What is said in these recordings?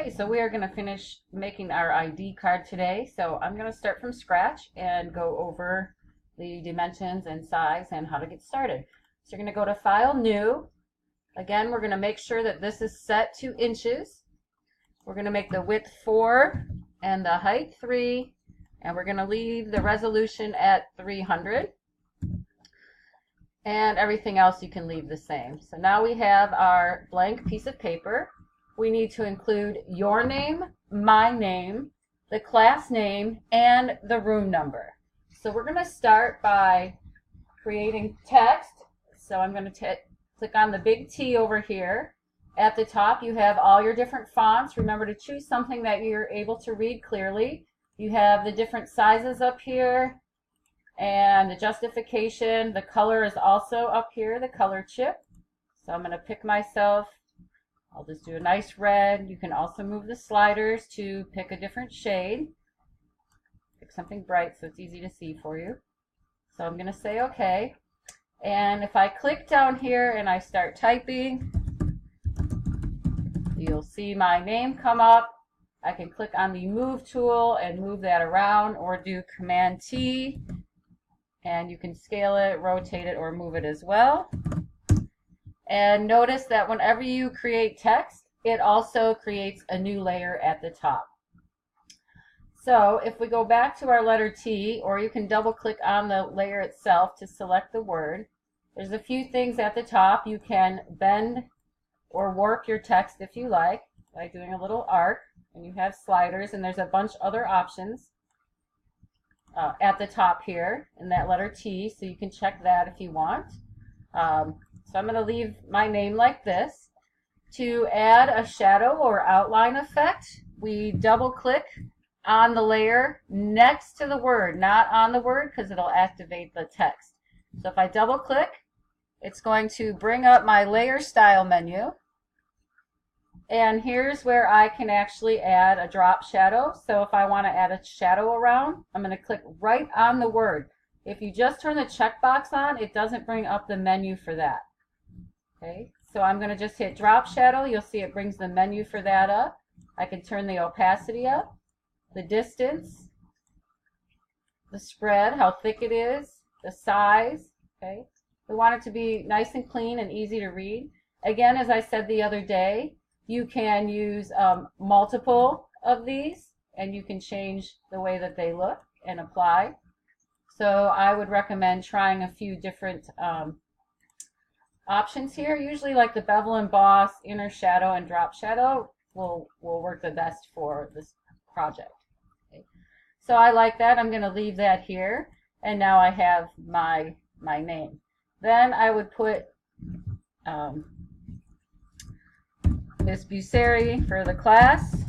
Okay, so we are going to finish making our ID card today. So I'm going to start from scratch and go over the dimensions and size and how to get started. So you're going to go to File, New. Again, we're going to make sure that this is set to inches. We're going to make the width 4 and the height 3, and we're going to leave the resolution at 300. And everything else you can leave the same. So now we have our blank piece of paper. We need to include your name, my name, the class name, and the room number. So we're going to start by creating text. So I'm going to click on the big T over here. At the top you have all your different fonts. Remember to choose something that you're able to read clearly. You have the different sizes up here and the justification. The color is also up here, the color chip. So I'm going to pick myself. I'll just do a nice red. You can also move the sliders to pick a different shade. Pick something bright so it's easy to see for you. So I'm going to say OK. And if I click down here and I start typing, you'll see my name come up. I can click on the Move tool and move that around, or do Command T, and you can scale it, rotate it, or move it as well. And notice that whenever you create text, it also creates a new layer at the top. So if we go back to our letter T, or you can double click on the layer itself to select the word, there's a few things at the top. You can bend or warp your text if you like by doing a little arc, and you have sliders, and there's a bunch of other options at the top here in that letter T, so you can check that if you want. So I'm going to leave my name like this. To add a shadow or outline effect, we double click on the layer next to the word, not on the word, because it'll activate the text. So if I double click, it's going to bring up my layer style menu. And here's where I can actually add a drop shadow. So if I want to add a shadow around, I'm going to click right on the word. If you just turn the checkbox on, it doesn't bring up the menu for that. Okay, so I'm going to just hit drop shadow. You'll see it brings the menu for that up. I can turn the opacity up, the distance, the spread, how thick it is, the size. Okay, we want it to be nice and clean and easy to read. Again, as I said the other day, you can use multiple of these, and you can change the way that they look and apply. So I would recommend trying a few different options here. Usually like the bevel emboss, inner shadow, and drop shadow will work the best for this project. Okay. So I like that. I'm going to leave that here, and now I have my name. Then I would put Miss Busseri for the class.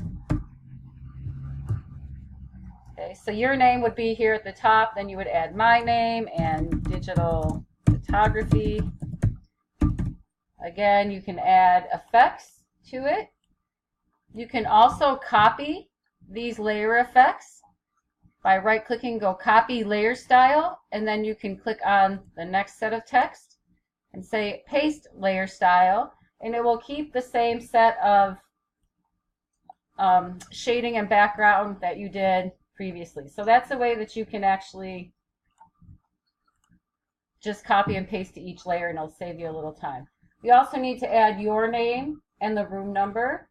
Okay, so your name would be here at the top. Then you would add my name and digital photography. Again, you can add effects to it. You can also copy these layer effects by right-clicking, go copy layer style, and then you can click on the next set of text and say paste layer style, and it will keep the same set of shading and background that you did previously. So that's a way that you can actually just copy and paste to each layer, and it'll save you a little time. You also need to add your name and the room number.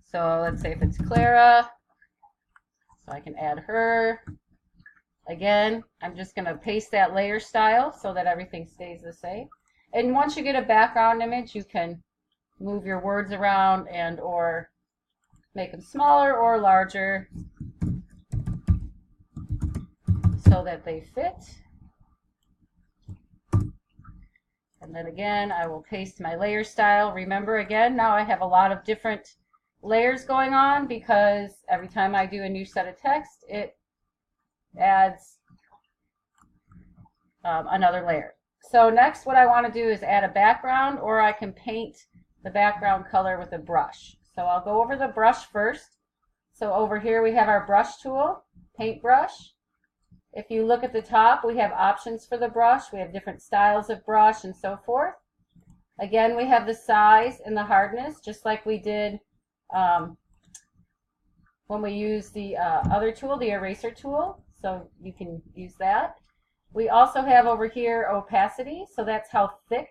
So let's say if it's Clara, so I can add her. Again, I'm just going to paste that layer style so that everything stays the same. And once you get a background image, you can move your words around and or make them smaller or larger so that they fit. And then again, I will paste my layer style. Remember, again, now I have a lot of different layers going on because every time I do a new set of text, it adds another layer. So next, what I want to do is add a background, or I can paint the background color with a brush. So I'll go over the brush first. So over here we have our brush tool, paintbrush. If you look at the top, we have options for the brush. We have different styles of brush and so forth. Again, we have the size and the hardness, just like we did when we used the other tool, the eraser tool. So you can use that. We also have over here opacity, so that's how thick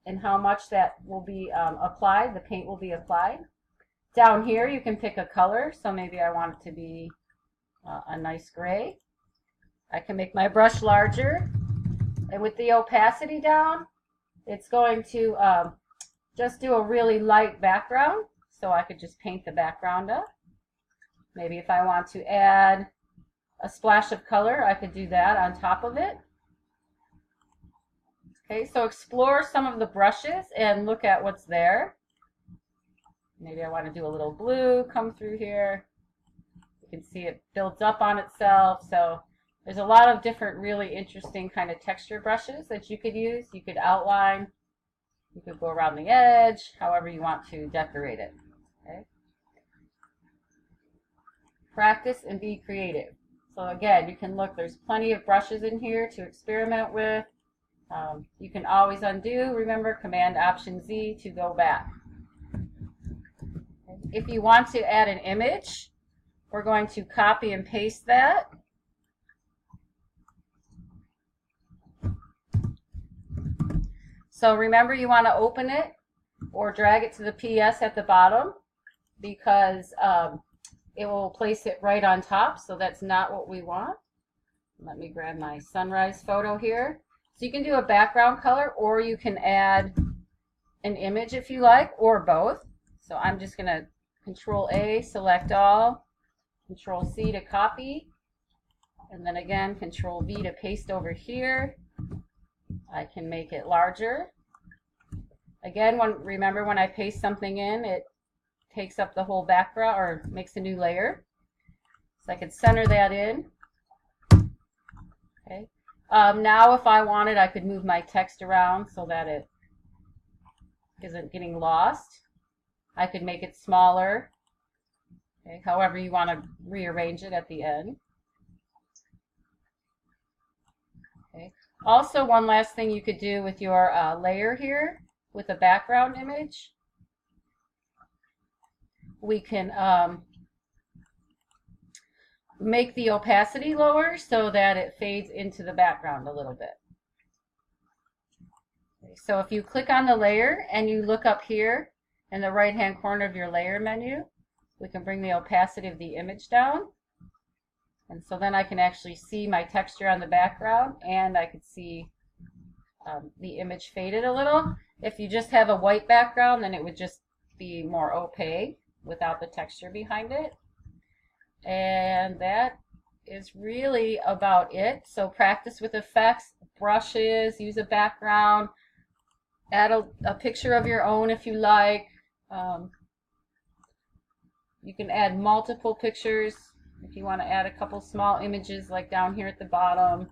and how much that will be applied, the paint will be applied. Down here you can pick a color, so maybe I want it to be a nice gray. I can make my brush larger, and with the opacity down, it's going to just do a really light background, so I could just paint the background up. Maybe if I want to add a splash of color, I could do that on top of it. Okay, so explore some of the brushes and look at what's there. Maybe I want to do a little blue come through here. You can see it builds up on itself. So there's a lot of different really interesting kind of texture brushes that you could use. You could outline, you could go around the edge, however you want to decorate it. Okay. Practice and be creative. So again, you can look, there's plenty of brushes in here to experiment with. You can always undo. Remember, Command-Option-Z to go back. If you want to add an image, we're going to copy and paste that. So remember, you want to open it or drag it to the PS at the bottom, because it will place it right on top, so that's not what we want. Let me grab my sunrise photo here. So you can do a background color, or you can add an image if you like, or both. So I'm just going to Control A, select all, Control C to copy, and then again Control V to paste over here. I can make it larger. Again, remember when I paste something in, it takes up the whole background or makes a new layer. So I could center that in. Okay. Now if I wanted, I could move my text around so that it isn't getting lost. I could make it smaller. Okay. However you want to rearrange it at the end. Okay. Also, one last thing you could do with your layer here, with a background image, we can make the opacity lower so that it fades into the background a little bit. Okay, so if you click on the layer and you look up here in the right hand corner of your layer menu, we can bring the opacity of the image down. And so then I can actually see my texture on the background, and I could see the image faded a little. If you just have a white background, then it would just be more opaque without the texture behind it. And that is really about it. So practice with effects, brushes, use a background, add a picture of your own if you like. You can add multiple pictures if you want to add a couple small images like down here at the bottom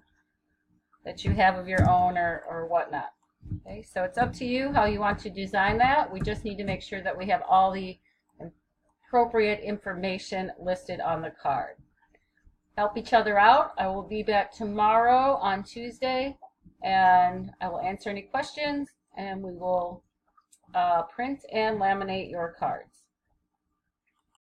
that you have of your own or whatnot. Okay, so it's up to you how you want to design that. We just need to make sure that we have all the appropriate information listed on the card. Help each other out. I will be back tomorrow on Tuesday, and I will answer any questions, and we will print and laminate your cards.